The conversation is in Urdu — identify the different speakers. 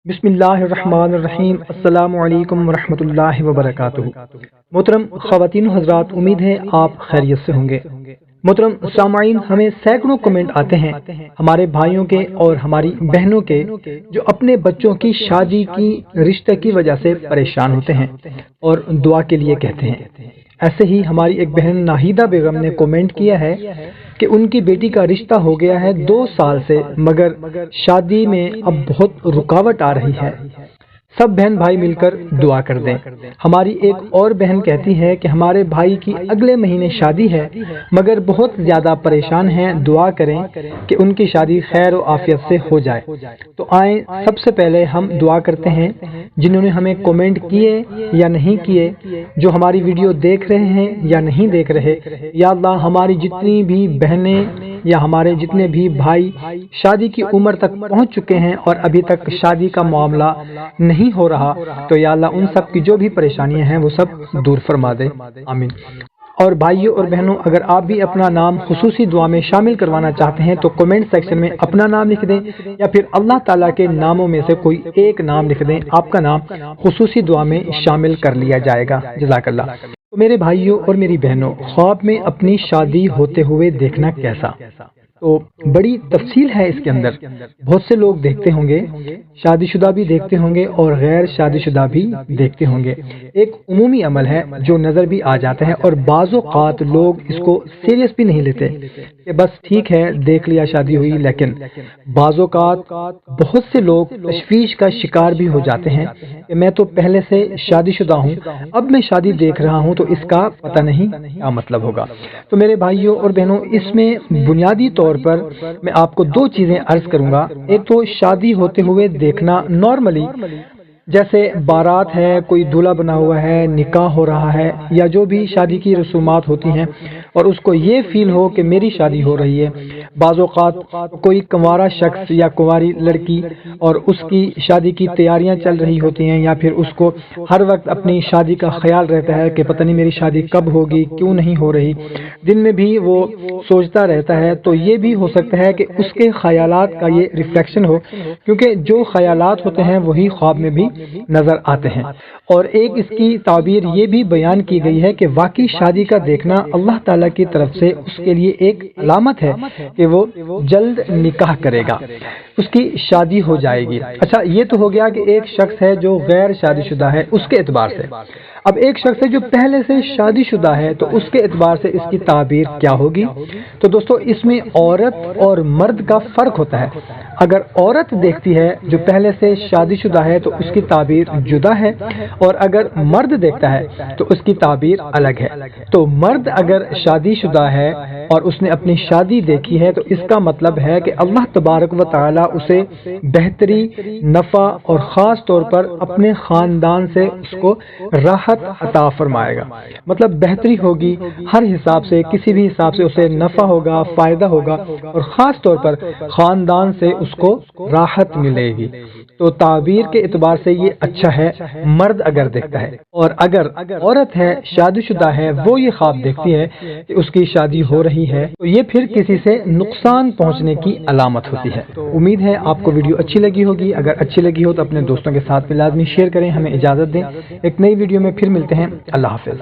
Speaker 1: بسم اللہ الرحمن الرحیم۔ السلام علیکم ورحمۃ اللہ وبرکاتہ۔ محترم خواتین و حضرات، امید ہے آپ خیریت سے ہوں گے۔ محترم سامعین، ہمیں سینکڑوں کمنٹ آتے ہیں ہمارے بھائیوں کے اور ہماری بہنوں کے جو اپنے بچوں کی شادی کی رشتہ کی وجہ سے پریشان ہوتے ہیں اور دعا کے لیے کہتے ہیں۔ ایسے ہی ہماری ایک بہن ناہیدہ بیگم نے کمنٹ کیا ہے کہ ان کی بیٹی کا رشتہ ہو گیا ہے 2 سال سے، مگر شادی میں اب بہت رکاوٹ آ رہی ہے۔ سب بہن بھائی مل کر دعا کر دیں۔ ہماری ایک اور بہن کہتی ہے کہ ہمارے بھائی کی اگلے مہینے شادی ہے، مگر بہت زیادہ پریشان ہیں، دعا کریں کہ ان کی شادی خیر و عافیت سے ہو جائے۔ تو آئیں سب سے پہلے ہم دعا کرتے ہیں جنہوں نے ہمیں کمنٹ کیے یا نہیں کیے، جو ہماری ویڈیو دیکھ رہے ہیں یا نہیں دیکھ رہے۔ یا اللہ، ہماری جتنی بھی بہنیں یا ہمارے جتنے بھی بھائی شادی کی عمر تک پہنچ چکے ہیں اور ابھی تک شادی کا معاملہ نہیں ہو رہا، تو یا اللہ ان سب کی جو بھی پریشانیاں ہیں وہ سب دور فرما دے، آمین۔ اور بھائیوں اور بہنوں، اگر آپ بھی اپنا نام خصوصی دعا میں شامل کروانا چاہتے ہیں تو کمنٹ سیکشن میں اپنا نام لکھ دیں، یا پھر اللہ تعالیٰ کے ناموں میں سے کوئی ایک نام لکھ دیں، آپ کا نام خصوصی دعا میں شامل کر لیا جائے گا، جزاک اللہ۔ تو میرے بھائیوں اور میری بہنوں، خواب میں اپنی شادی ہوتے ہوئے دیکھنا کیسا؟ تو بڑی تفصیل ہے اس کے اندر۔ بہت سے لوگ دیکھتے ہوں گے، شادی شدہ بھی دیکھتے ہوں گے اور غیر شادی شدہ بھی دیکھتے ہوں گے۔ ایک عمومی عمل ہے جو نظر بھی آ جاتا ہے، اور بعض اوقات لوگ اس کو سیریس بھی نہیں لیتے کہ بس ٹھیک ہے دیکھ لیا شادی ہوئی، لیکن بعض اوقات بہت سے لوگ تشویش کا شکار بھی ہو جاتے ہیں کہ میں تو پہلے سے شادی شدہ ہوں، اب میں شادی دیکھ رہا ہوں تو اس کا پتہ نہیں کیا مطلب ہوگا۔ تو میرے بھائیوں اور بہنوں، اس میں بنیادی طور پر میں آپ کو 2 چیزیں عرض کروں گا۔ ایک تو شادی ہوتے ہوئے دیکھنا نارملی، جیسے بارات ہے، کوئی دولہا بنا ہوا ہے، نکاح ہو رہا ہے، یا جو بھی شادی کی رسومات ہوتی ہیں اور اس کو یہ فیل ہو کہ میری شادی ہو رہی ہے۔ بعض اوقات کوئی کنوارا شخص یا کنواری لڑکی اور اس کی شادی کی تیاریاں چل رہی ہوتی ہیں، یا پھر اس کو ہر وقت اپنی شادی کا خیال رہتا ہے کہ پتہ نہیں میری شادی کب ہوگی، کیوں نہیں ہو رہی، دن میں بھی وہ سوچتا رہتا ہے۔ تو یہ بھی ہو سکتا ہے کہ اس کے خیالات کا یہ ریفلیکشن ہو، کیونکہ جو خیالات ہوتے ہیں وہی خواب میں بھی نظر آتے ہیں۔ اور ایک اس کی تعبیر یہ بھی بیان کی گئی ہے کہ واقعی شادی کا دیکھنا اللہ تعالیٰ کی طرف سے اس کے لیے ایک علامت ہے کہ وہ جلد نکاح کرے گا، اس کی شادی ہو جائے گی۔ اچھا، یہ تو ہو گیا کہ ایک شخص ہے جو غیر شادی شدہ ہے، اس کے اعتبار سے۔ اب ایک شخص ہے جو پہلے سے شادی شدہ ہے، تو اس کے اعتبار سے اس کی تعبیر کیا ہوگی؟ تو دوستو، اس میں عورت اور مرد کا فرق ہوتا ہے۔ اگر عورت دیکھتی ہے جو پہلے سے شادی شدہ ہے تو اس کی تعبیر جدا ہے، اور اگر مرد دیکھتا ہے تو اس کی تعبیر الگ ہے۔ تو مرد اگر شادی شدہ ہے اور اس نے اپنی شادی دیکھی ہے تو اس کا مطلب ہے کہ اللہ تبارک و تعالی اسے بہتری، نفع اور خاص طور پر اپنے خاندان سے اس کو راحت عطا فرمائے گا۔ مطلب بہتری ہوگی، ہر حساب سے، کسی بھی حساب سے اسے نفع ہوگا، فائدہ ہوگا، اور خاص طور پر خاندان سے اس کو راحت ملے گی۔ تو تعبیر کے اعتبار سے یہ اچھا ہے مرد اگر دیکھتا ہے۔ اور اگر عورت ہے، شادی شدہ ہے، وہ یہ خواب دیکھتی ہے کہ اس کی شادی ہو رہی ہے، تو یہ پھر کسی سے نقصان پہنچنے کی علامت ہوتی ہے۔ امید ہے آپ کو ویڈیو اچھی لگی ہوگی۔ اگر اچھی لگی ہو تو اپنے دوستوں کے ساتھ میں لازمی شیئر کریں۔ ہمیں اجازت دیں، ایک نئی ویڈیو میں پھر ملتے ہیں۔ اللہ حافظ۔